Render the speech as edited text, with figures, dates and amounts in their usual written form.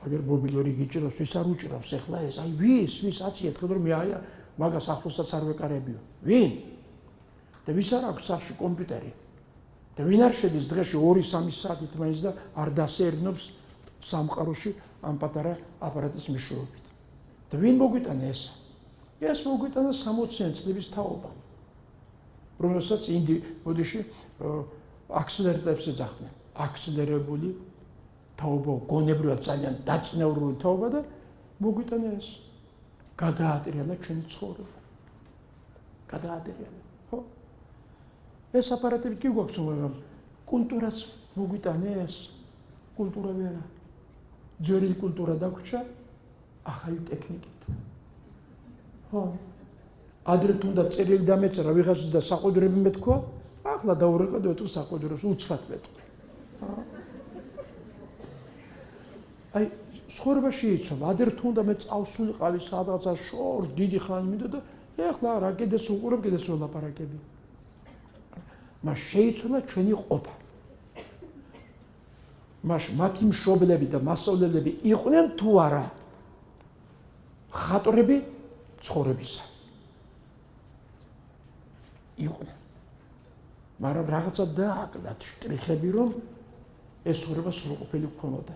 აგერ მობილური გიჭირავს, ვის არ უჭირავს ახლა ეს? აი ვის აციეთ, რომ მე აი მაგას ახლოსაც არ ვეკარებიო. ვინ? და ვის არ აქვს სახში კომპიუტერი? და ვინ არ შედის დღეში 2-3 საათით მაინც და არ დასერნობს სამყაროში ამ პატარა აპარატის მეშვეობით. და ვინ მოგვიტანა ეს? ეს მოგვიტანა 60-იან წლების თაობა. რომელსაც მოდიში აქსელერატებს ეძახდნენ. აქსელერებული თაობა, გონებრივად ძალიან დაწნევრული თაობა და მოგვიტანა ეს. გადაატრიალა ჩვენი ცხოვრება. გადაატრიალა. ხო? ეს აპარატები კი გვაქვს, მაგრამ კულტურას მოგვიტანა ეს. კულტურა ვერა. ძველი კულტურა დაგვრჩა ახალი ტექნიკით. ხო? ადრე თუნდაც წერილი დამეწერა ვიღაცას და საყვედურები მეთქვა, ახლა დაურეკავ თუ საყვედურებს უცბად მეთქვა. აი, ცხოვრება შეიცვალა. ადრე თუნდა მე წავსულიყავი სადღაცა შორს დიდი ხანი მინდა და ეხლა რა კიდეს უყურებ, კიდეს ვლაპარაკები. მას შეიცვალა ჩვენი ყოფა. მათი მშობლები და მასწავლებლები იყვნენ თუ არა ხატრები ცხოვრებისა. იყვნენ. მაგრამ რაღაცა დააკლათ შტრიხები, რომ ეს ცხოვრება სრულყოფილი გქონოდა.